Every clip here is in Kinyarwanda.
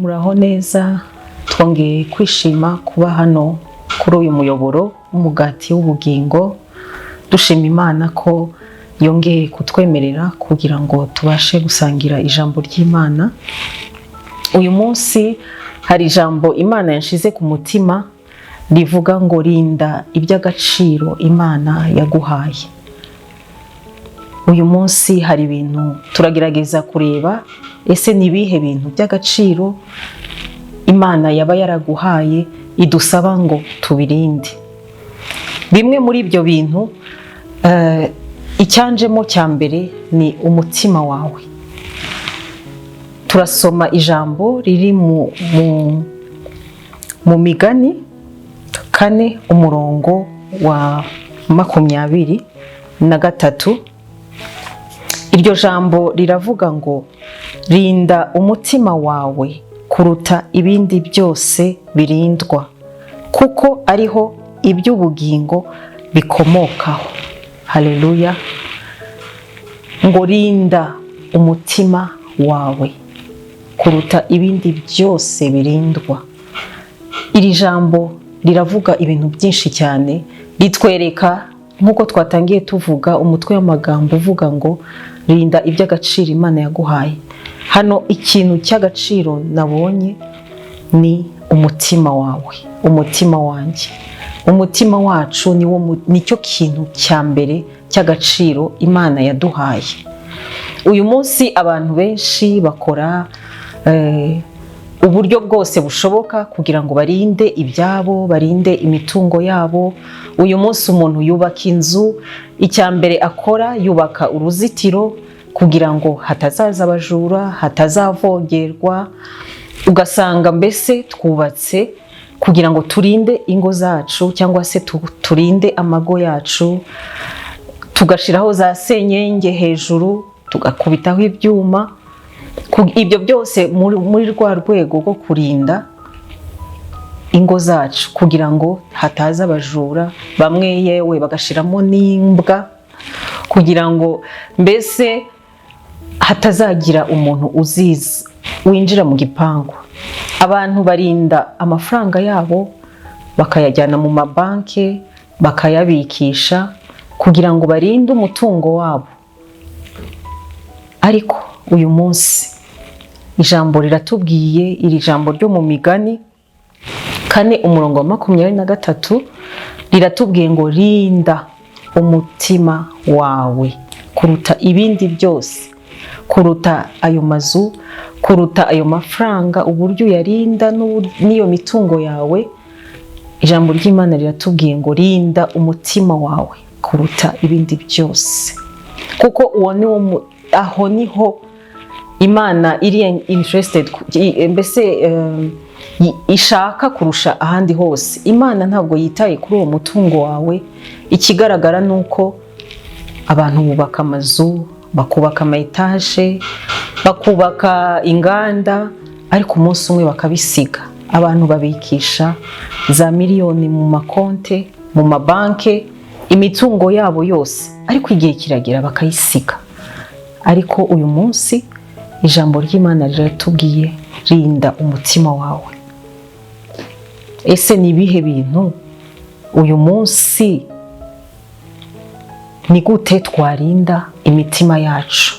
muraho neza, twongeye kwishima kuba hano kuri uyu muyoboro w'umugati w'ubugingo. Dushima Imana ko yongeye kutwemerera kugira ngo tubashe gusangira ijambo ry'Imana. Uyu munsi hari ijambo Imana yanshize ku mutima rivuga ngo rinda iby'agaciro Imana yaguhaye. Uyu munsi hari ibintu turagerageza kureba, ese ni ibihe bintu by'agaciro Imana yaba yaraguhaye idusaba ngo tubirinde. Bimwe muri ibyo bintu icyanjemo cya mbere ni umutima wawe. Turasoma ijambo riri mu Migani 4 umurongo wa 23. Iryo jambo riravuga ngo rinda umutima wawe kuruta ibindi byose birindwa, kuko ariho iby'ubugingo bikomokaho. Haleluya. Ngo rinda umutima wawe kuruta ibindi byose birindwa. Iri jambo riravuga ibintu byinshi cyane, ritwereka nk'uko twatangiye tuvuga umutwe w'amagambo uvuga ngo rinda iby'agaciro Imana yaguhaye. Hano ikintu cy'agaciro nabonye ni umutima wawe, umutima wanjye. Umutima wacu nicyo kintu cya mbere cy'agaciro Imana yaduhaye. Uyu munsi abantu benshi bakora uburyo bwose bushoboka kugira ngo barinde ibyabo, barinde imitungo yabo. Uyu munsi umuntu yubaka inzu, icya mbere akora yubaka uruzitiro kugira ngo hatazaza abajura, hatazavogerwa. Ugasanga mbese twubatse kugira ngo turinde ingo zacu cyangwa se turinde amago yacu, tugashiraho za senyenge hejuru, tugakubitaho ibyuma. Ibyo byose muri rwa rwego rwo kurinda ingo zacu kugira ngo hataza abajura, bamwe yewe bagashiramo n'imbwa kugira ngo mbese hatazagira umuntu winjira mu gipangu. Abantu barinda amafaranga yabo bakayajyana mu mabanki bakayabikisha kugira ngo barinde umutungo wabo. Ariko uyu munsi ijambo riratubwiye, iri jambo ryo mu Migani 4 umurongo wa 23 riratubwiye ngo rinda umutima wawe kuruta ibindi byose, kuruta ayo mazu, kuruta ayo mafaranga, uburyo uyarinda n'iyo mitungo yawe. Ijambo ry'Imana riratubwiye ngo rinda umutima wawe kuruta ibindi byose, kuko aho niho Imana iri interested, mbese ishaka kurusha ahandi hose. Imana ntabwo yitaye kuri uwo mutungo wawe. Ikigaragara nuko abantu bubaka amazu, bakubaka amaetaje, bakubaka inganda, ariko umunsi umwe bakabisiga. Abantu babikisha za miliyoni mu makonte, mu mabanke, imitungo yabo yose, ariko igihe kiragera bakayisiga. Ariko uyu munsi ijambo ry'Imana riratubwiye rinda umutima wawe. Ese ni ibihe bintu uyu munsi ni gute twarinda imitima yacu?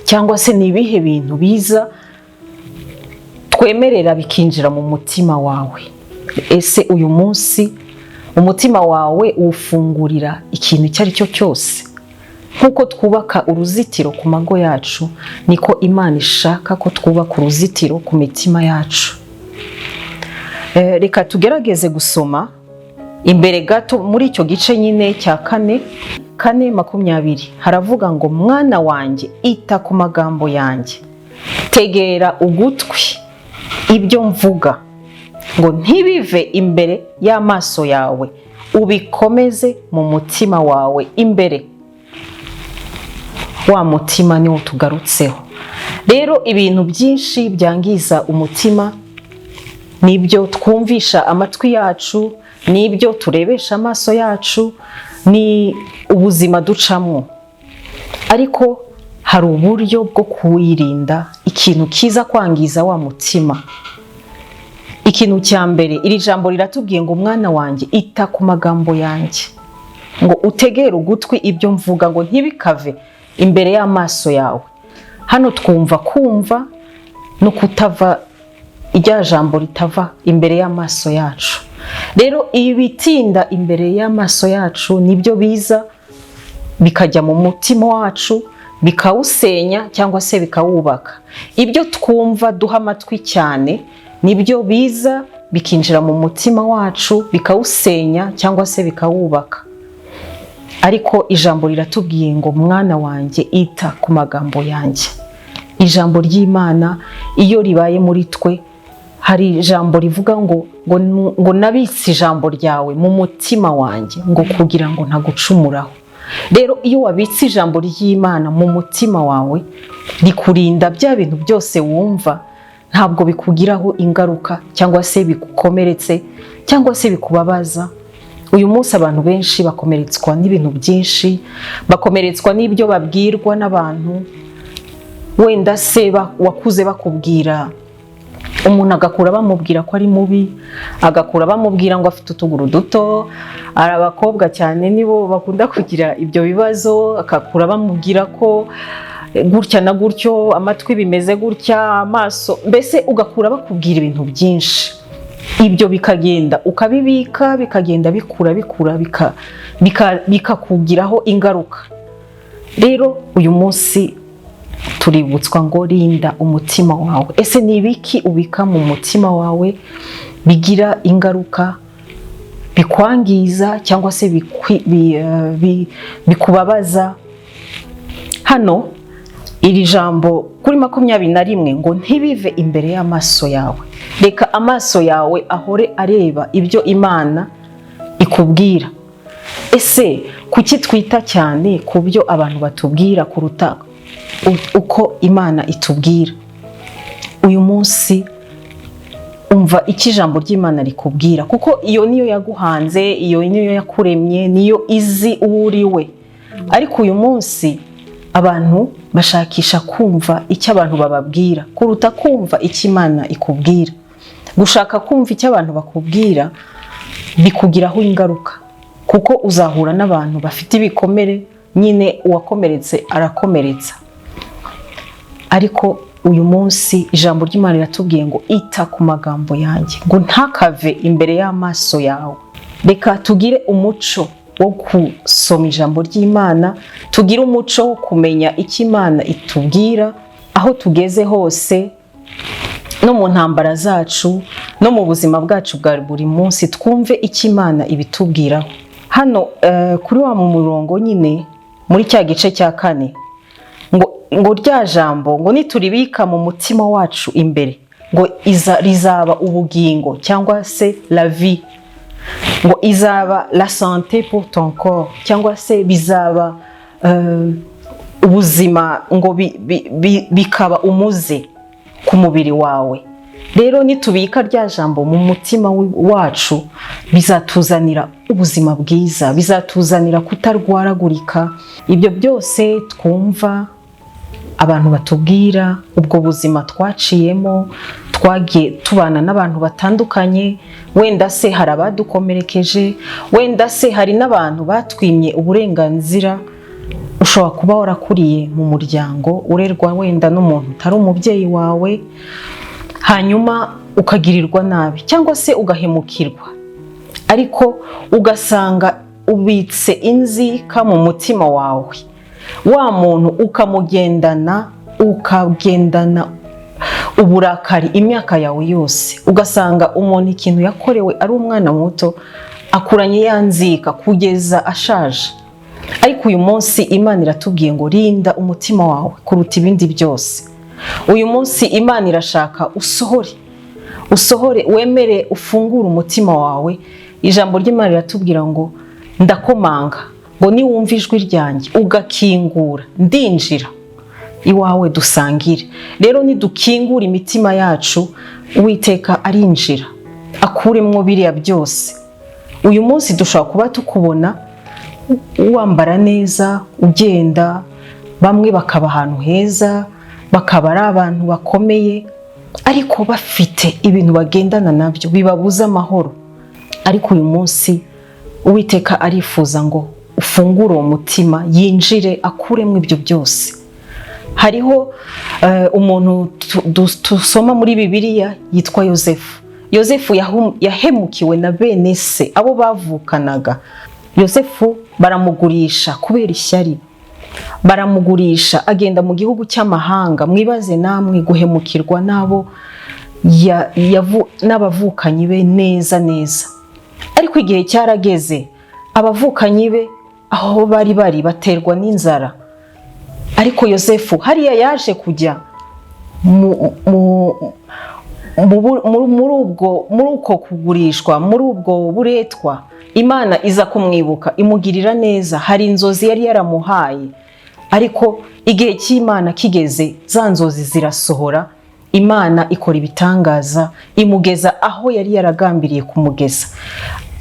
Cyangwa se ni ibihe bintu biza twemerera bikinjira mu mutima wawe? Ese uyu munsi umutima wawe ufungurira ikintu icyo ari cyo cyose? Nkuko twubaka uruzitiro ku mago yacu, niko Imana ishaka ko twubaka uruzitiro ku mitima yacu. Reka tugerageze gusoma imbere gato muri icyo gice nyine cya 4:20. Haravuga ngo mwana wanjye ita ku magambo yanjye, tegera ugutwi ibyo mvuga, ngo ntibive imbere y'amaso yawe, ubikomeze mu mutima wawe imbere. Wa mutima niwo tugarutseho. Rero ibintu byinshi byangiza umutima nibyo twumvisha amatwi yacu, nibyo turebesha amaso yacu, ni ubuzima ducamo. Ariko hari uburyo bwo kuwirinda ikintu kiza kwangiza wa mutima. Ikintu cya mbere, iri jambo riratubwiye ngo mwana wanjye ita ku magambo yanjye, ngo utegere ugutwi ibyo mvuga, ngo ntibikave imbere y'amaso yawe. Hano twumva kumva no kutava, irya jambo ritava imbere y'amaso yacu. Rero ibitinda imbere y'amaso yacu nibyo biza bikajya mu mutima wacu, bikawusenya cyangwa se bikawubaka. Ibyo twumva duha amatwi cyane nibyo biza bikinjira mu mutima wacu, bikawusenya cyangwa se bikawubaka. Ariko ijambo riratubwiye ngo mwana wanjye ita ku magambo yanjye. Ijambo ry'Imana iyo ribaye muri twe, hari ijambo rivuga ngo nabitse ijambo ryawe mu mutima wanjye, ngo kugira ngo ntagucumuraho. Rero iyo wabitse ijambo ry'Imana mu mutima wawe, rikurinda bya bintu byose wumva, ntabwo bikugiraho ingaruka cyangwa se bigukomeretse cyangwa se bikubabaza. Uyu munsi abantu benshi bakomeretswa n'ibintu byinshi, bakomeretswa n'ibyo babwirwa n'abantu. Wenda se wakuze bakubwira, umuntu agakura bamubwira ko ari mubi, agakura bamubwira ngo afite utuguru duto. Ari abakobwa cyane nibo bakunda kugira ibyo bibazo, akakura bamubwira ko gutya na gutyo, amatwi bimeze gutya, amaso, mbese ugakura bakubwira ibintu byinshi. Ibyo bikagenda ukabibika, bikagenda bikura bikakugiraho ingaruka. Rero uyu munsi tuributswa ngo rinda umutima wawe. Ese ni ibiki ubika mu mutima wawe bigira ingaruka, bikwangiza cyangwa se bikubabaza? Hano iri jambo kuri 21 ngo ntibive imbere y'amaso yawe. Reka amaso yawe ahore areba ibyo Imana ikubwira. Ese kuki twita cyane ku byo abantu batubwira kuruta uko Imana itubwira? Uyu munsi umva iki ijambo ry'Imana rikubwira, kuko iyo niyo yaguhanze, iyo niyo yakuremye, niyo izi uwo uri we. Ariko uyu munsi abantu bashakisha kumva icyo abantu bababwira kuruta kumva icyo Imana ikubwira. Gushaka kumva icyo abantu bakubwira bikugiraho ingaruka, kuko uzahura n'abantu bafite ibikomere, nyine uwakomeretse arakomeretsa. Ariko uyu munsi ijambo ry'Imana riratubwiye ngo ita ku magambo yanjye, ngo ntakave imbere y'amaso yawe. Reka tugire umuco wo gusoma ijambo ry'Imana, tugire umuco wo kumenya icyo Imana itubwira aho tugeze hose, no mu ntambara zacu, no mu buzima bwacu bwa buri munsi, twumve icyo Imana ibitubwiraho. Hano kuri wa mu murongo nyine muri cya gice cya 4, ngo rya jambo ngo nituribika mu mutima wacu imbere, ngo rizaba ubugingo cyangwa se la vie, ngo izaba la santé pour ton corps, cyangwa se bizaba ubuzima, ngo bikaba umuze ku mubiri wawe. Rero nitubika rya jambo mu mutima wacu, bizatuzanira ubuzima bwiza, bizatuzanira kutarwaragurika. Ibyo byose twumva abantu batubwira, ubwo buzima twaciyemo, twagiye tubana n'abantu batandukanye, wenda se hari abadukomerekeje, wenda se hari n'abantu batwimye uburenganzira. Ushobora kuba warakuriye mu muryango urerwa wenda n'umuntu utari umubyeyi wawe, hanyuma ukagirirwa nabi cyangwa se ugahemukirwa, ariko ugasanga ubitse inzika mu mutima wawe. Wa muntu ukagendana uburakari imyaka yawe yose, ugasanga umuntu ikintu yakorewe ari umwana muto akuranye yanzika kugeza ashaje. Ariko uyu munsi Imana iratubwiye ngo rinda umutima wawe kuruta ibindi byose. Uyu munsi Imana irashaka usohore, wemere, ufungure umutima wawe. Ijambo ry'Imana riratubwira ngo ndakomanga, ngo niwumva ijwi ryanjye ugakingura, ndinjira iwawe dusangire. Rero nidukingura imitima yacu, Uwiteka arinjira akuremwo biriya byose. Uyu munsi dushobora kuba tukubona wambara neza, ugenda bamwe bakaba ahantu heza, bakaba ari abantu bakomeye, ariko bafite ibintu bagendana nabyo bibabuza amahoro. Ariko uyu munsi Uwiteka arifuza ngo ufungure uwo mutima, yinjire akuremo ibyo byose. Hariho umuntu dusoma muri Bibiliya yitwa Yosefu. Yosefu yahemukiwe na bene se, abo bavukanaga. Yosefu baramugurisha kubera ishyari, baramugurisha agenda mu gihugu cy'amahanga. Mwibaze namwe guhemukirwa n'abavukanyi be neza neza. Ariko igihe cyarageze, abavukanyi be aho bari baterwa n'inzara. Ariko Yosefu hariya yaje kujya muri uko kugurishwa, muri ubwo buretwa, Imana iza kumwibuka, imugirira neza. Hari inzozi yari yaramuhaye, ariko igihe cy'Imana kigeze, za nzozi zirasohora. Imana ikora ibitangaza, imugeza aho yari yaragambiriye kumugeza.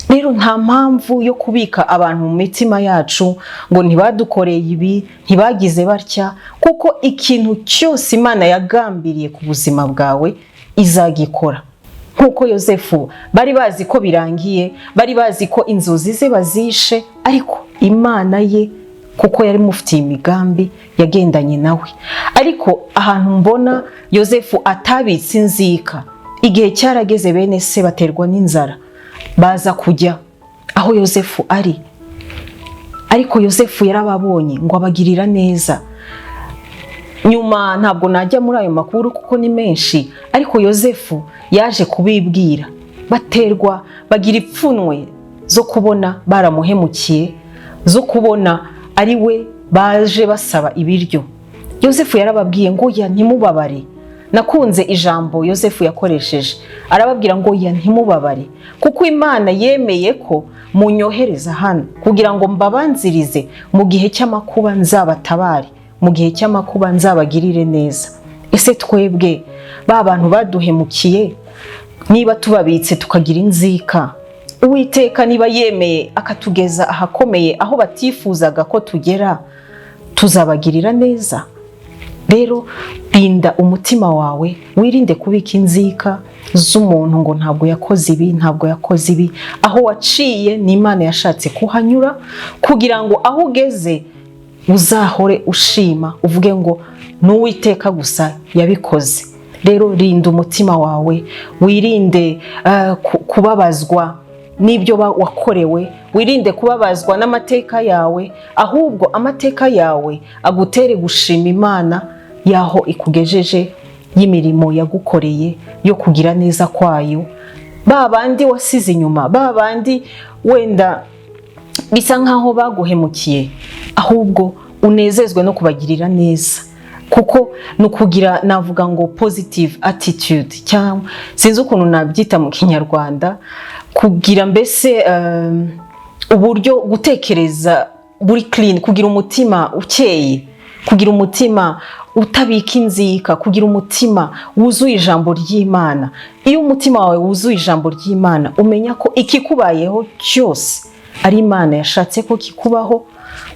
Rero nta mpamvu yo kubika abantu mu mitima yacu ngo ntibadukoreye ibi, ntibagize batya, kuko ikintu cyose Imana yagambiriye ku buzima bwawe izagikora. Nkuko Yosefu bari bazi ko birangiye, bari bazi ko inzozi ze bazishe, ariko Imana ye kuko yari mufitiye imigambi yagendanye nawe. Ariko ahantu mbona Yosefu atabitse inzika, igihe cyarageze bene se baterwa n'inzara, baza kujya aho Yosefu ari. Ariko Yosefu yarababonye ngo abagirira neza. Nyuma ntabwo najya muri ayo makuru kuko ni menshi, ariko Yosefu yaje kubibwira, bagira ipfunwe zo kubona baramuhemukiye, zo kubona ari we baje basaba ibiryo. Yosefu yarababwiye ngo ya ntimubabare. Nakunze ijambo Yosefu yakoresheje, arababwira ngo ya ntimubabare, kuko Imana yemeye ko munyohereza hano kugira ngo mbabanzirize mu gihe cy'amakuba nzabatabare, mu gihe cy'amakuba nzabagirire neza. Ese twebwe ba bantu baduhemukiye, niba tubabitse tukagira inzika, Uwiteka niba yemeye akatugeza ahakomeye, aho batifuzaga ko tugera, tuzabagirira neza? Rero rinda umutima wawe, wirinde kubika inzika z'umuntu ngo ntabwo yakoze ibi, ntabwo yakoze ibi. Aho waciye ni Imana yashatse kuhanyura, kugira ngo aho ugeze uzahore ushima, uvuge ngo n'Uwiteka gusa yabikoze. Rero rinda umutima wawe, wirinde kubabazwa n'ibyo wakorewe, wirinde kubabazwa n'amateka yawe, ahubwo amateka yawe agutere gushima Imana yaho ikugejeje, y'imirimo yagukoreye yo kugira neza kwayo. Ba bandi wasize inyuma, ba bandi wenda bisa nkaho baguhemukiye, ahubwo unezezwe no kubagirira neza, kuko nukugira, navuga ngo positive attitude, cyangwa sinzi ukuntu nabyita mu Kinyarwanda, kugira mbese uburyo gutekereza buri clean, kugira umutima ukeye, kugira umutima utabika inzika, kugira umutima wuzuye ijambo ry'Imana. Iyo umutima wawe wuzuye ijambo ry'Imana, umenya ko ikikubayeho cyose ari Imana yashatse ko kikubaho,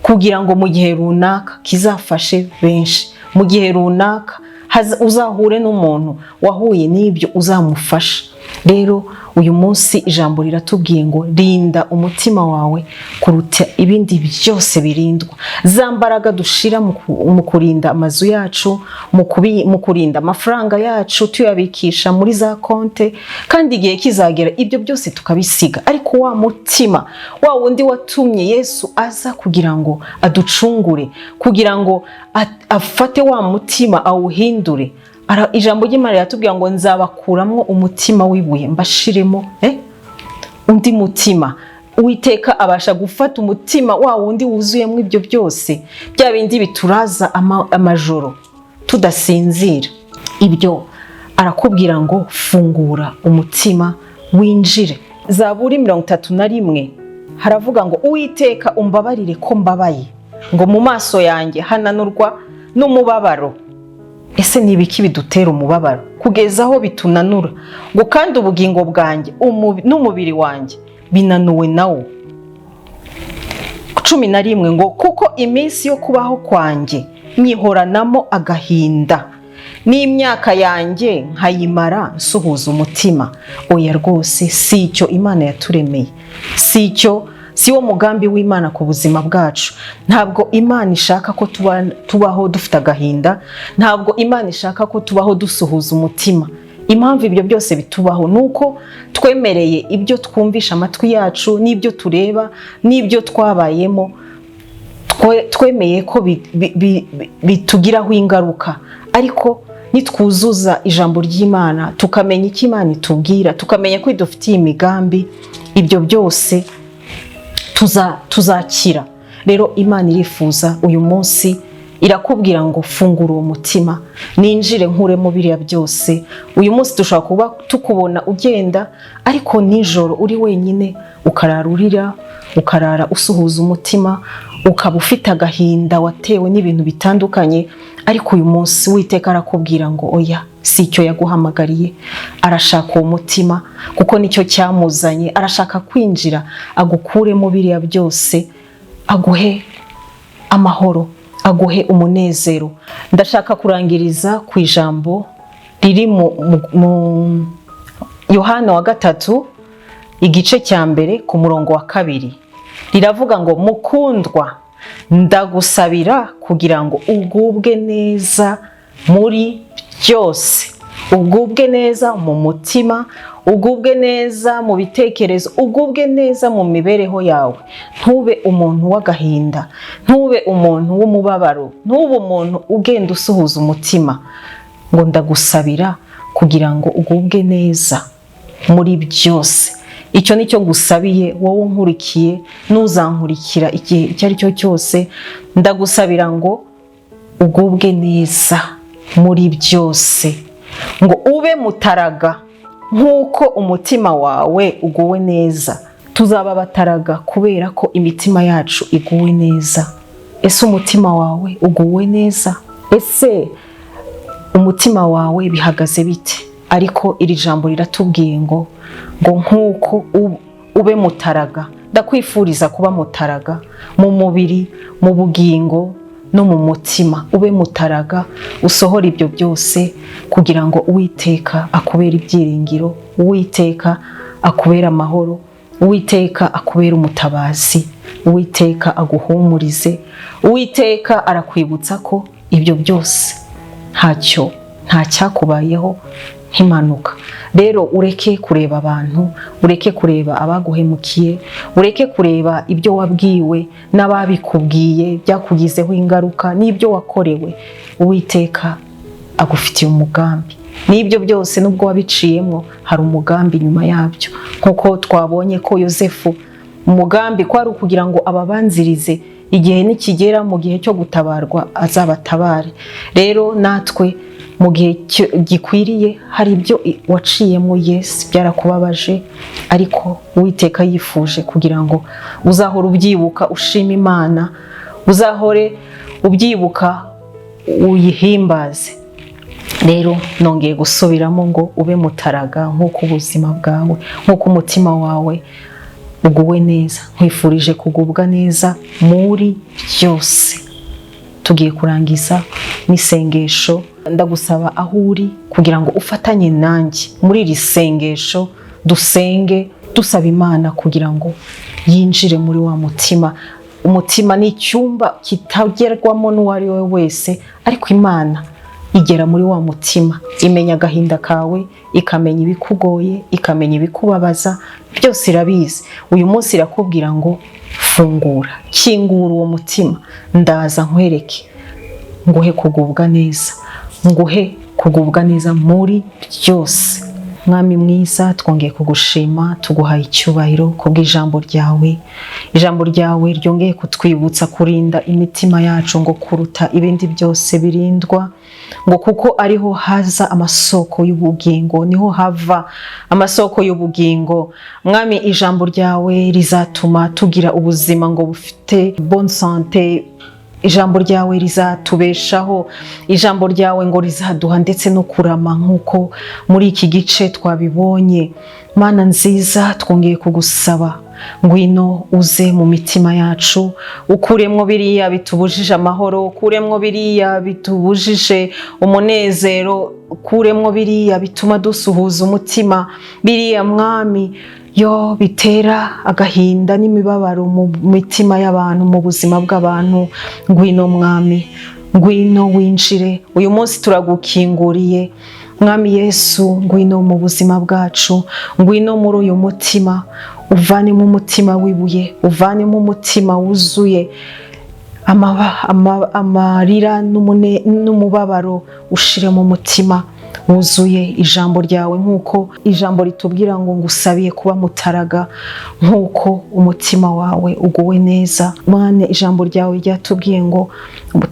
kugira ngo mu gihe runaka kizafashe benshi, mu gihe runaka uzahure n'umuntu wahuye n'ibyo uzamufasha. Rero uyu munsi ijambo riratubwiye ngo rinda umutima wawe kuruta ibindi byose birindwa. Za mbaraga dushira mu kurinda amazu yacu, mu kurinda amafaranga yacu tuyabikisha muri za konte, kandi igihe kizagera ibyo byose tukabisiga. Ariko wa mutima, wa wundi watumye Yesu aza kugira ngo aducungure, kugira ngo afate wa mutima awuhindure. Ijambo ry'Imana riratubwira ngo nzabakuramo umutima w'ibuye mbashiremo undi mutima. Uwiteka abasha gufata umutima wa wundi wuzuyemo ibyo byose, bya bindi bituraza amajoro tudasinzira. Ibyo arakubwira ngo fungura umutima winjire. Zaburi 31 haravuga ngo Uwiteka umbabarire ko mbabaye, ngo mu maso yanjye hananurwa n'umubabaro. Ese ni ibiki bidutera umubabaro kugeza aho bitunanura? Ngo kandi ubugingo bwanjye n'umubiri wanjye binanuwe nawo. 11 ngo kuko iminsi yo kubaho kwanjye nyihoranamo agahinda, n'imyaka yanjye nkayimara nsuhuza umutima. Oya rwose, si icyo Imana yaturemeye, si wo mugambi w'Imana ku buzima bwacu. Ntabwo Imana ishaka ko tubaho dufite agahinda, ntabwo Imana ishaka ko tubaho dusuhuza umutima. Impamvu ibyo byose bitubaho nuko twemereye ibyo twumvisha amatwi yacu, n'ibyo tureba, n'ibyo twabayemo, twemeye ko bitugiraho ingaruka. Ariko nitwuzuza ijambo ry'Imana, tukamenya icyo Imana itubwira, tukamenya ko idufitiye imigambi, ibyo byose tuzakira. Rero Imana irifuza uyu munsi, irakubwira ngo fungura uwo mutima, ninjire nkuremo biriya byose. Uyu munsi dushobora kuba tukubona ugenda, ariko nijoro uri wenyine ukarara urira, ukarara usuhuza umutima, ukaba ufite agahinda watewe n'ibintu bitandukanye. Ariko uyu munsi Uwiteka arakubwira ngo oya, si icyo yaguhamagariye. Arashaka uwo mutima kuko nicyo cyamuzanye. Arashaka kwinjira agukuremo biriya byose, aguhe amahoro, aguhe umunezero. Ndashaka kurangiriza ku ijambo riri mu Yohana wa 3 igice cya mbere ku murongo wa 2. Riravuga ngo mukundwa, ndagusabira kugira ngo ugubwe neza muri byose. Ugubwe neza mu mutima, ugubwe neza mu bitekerezo, ugubwe neza mu mibereho yawe. Ntube umuntu w'agahinda, ntube umuntu w'umubabaro, ntube umuntu ugenda usuhuza umutima. Ngo ndagusabira kugira ngo ugubwe neza muri byose. Icyo nicyo ngusabiye wowe unkurikiye, n'uzankurikira igihe icyo ari cyo cyose. Ndagusabira ngo ugubwe neza muri byose, ngo ube mutaraga nk'uko umutima wawe uguwe neza. Tuzaba bataraga kubera ko imitima yacu iguwe neza. Ese umutima wawe uguwe neza? Ese umutima wawe bihagaze bite? Ariko iri jambo riratubwiye ngo nk'uko ube mutaraga. Ndakwifuriza kuba mutaraga mu mubiri, mu bugingo no mu mutima. Ube mutaraga, usohora ibyo byose kugira ngo Uwiteka akubere ibyiringiro, Uwiteka akubere amahoro, Uwiteka akubere umutabazi, Uwiteka aguhumurize. Uwiteka arakwibutsa ko ibyo byose nta cyakubayeho nk'impanuka. Rero ureke kureba abantu, ureke kureba abaguhemukiye, ureke kureba ibyo wabwiwe n'ababikubwiye byakugizeho ingaruka, n'ibyo wakorewe. Uwiteka agufitiye umugambi, n'ibyo byose nubwo wabiciyemo hari umugambi nyuma yabyo. Nkuko twabonye ko Yosefu, umugambi kwari ukugira ngo ababanzirize, igihe nikigera mu gihe cyo gutabarwa azabatabare. Rero natwe mu gihe gikwiriye hari ibyo waciyemo, yes, byarakubabaje, ariko Uwiteka yifuje kugira ngo uzahore ubyibuka ushima Imana, uzahore ubyibuka uyihimbaze. Rero nongeye gusubiramo ngo ube mutaraga nk'uko ubuzima bwawe, nk'uko umutima wawe uguwe neza. Nkwifurije kugubwa neza muri byose. Tugiye kurangiza n'isengesho. Ndagusaba aho uri kugira ngo ufatanye nanjye muri iri sengesho, dusenge dusaba Imana kugira ngo yinjire muri wa mutima. Umutima ni icyumba kitagerwamo n'uwo ari we wese, ariko Imana igera muri wa mutima, imenya agahinda kawe, ikamenya ibikugoye, ikamenya ibikubabaza, byose irabizi. Uyu munsi irakubwira ngo fungura, kingura uwo mutima, ndaza nkwereke, nguhe kugubwa neza, nguhe kugubwa neza muri byose. Mwami mwiza, twongeye kugushima, tuguhaye icyubahiro kubw'ijambo ryawe. Ijambo ryawe ryongeye kutwibutsa kurinda imitima yacu ngo kuruta ibindi byose birindwa, ngo kuko ariho haza amasoko y'ubugingo, niho hava amasoko y'ubugingo. Mwami, ijambo ryawe rizatuma tugira ubuzima ngo bufite bonne santé. Ijambo ryawe rizatubeshaho, ijambo ryawe ngo rizaduha ndetse no kurama nk'uko muri iki gice twabibonye. Mana nziza, twongeye kugusaba ngwino uze mu mitima yacu, ukuremwo biriya bitubujije amahoro, ukuremwo biriya bitubujije umunezero, ukuremwo biriya bituma dusuhuza umutima, biriya mwami yo bitera agahinda n'imibabaro mu mitima y'abantu, mu buzima bw'abantu. Ngwino mwami, ngwino winjire uyu munsi, turagukinguriye mwami Yesu, ngwino mu buzima bwacu, ngwino muri uyu mutima, uvanemo umutima wibuye, uvanemo umutima wuzuye amarira n'umubabaro, ushire mu mutima wuzuye ijambo ryawe, nk'uko ijambo ritubwira ngo ngusabiye kuba mutaraga, nk'uko umutima wawe uguwe neza. Mwana, ijambo ryawe ryatubwiye ngo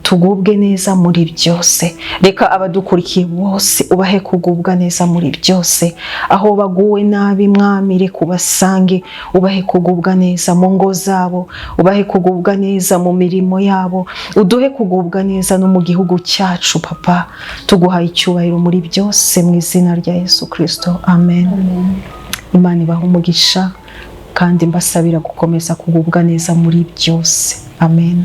tugubwe neza muri byose. Reka abadukurikiye bose ubahe kugubwa neza muri byose, aho baguwe nabi mwami, reka ubasange ubahe kugubwa neza mu ngo zabo, ubahe kugubwa neza mu mirimo yabo, uduhe kugubwa neza no mu gihugu cyacu. Papa, tuguhaye icyubahiro muri byose mu izina rya Yesu Kristo, amen. Imana ibahe umugisha kandi mbasabira gukomeza kugubwa neza muri byose, amen.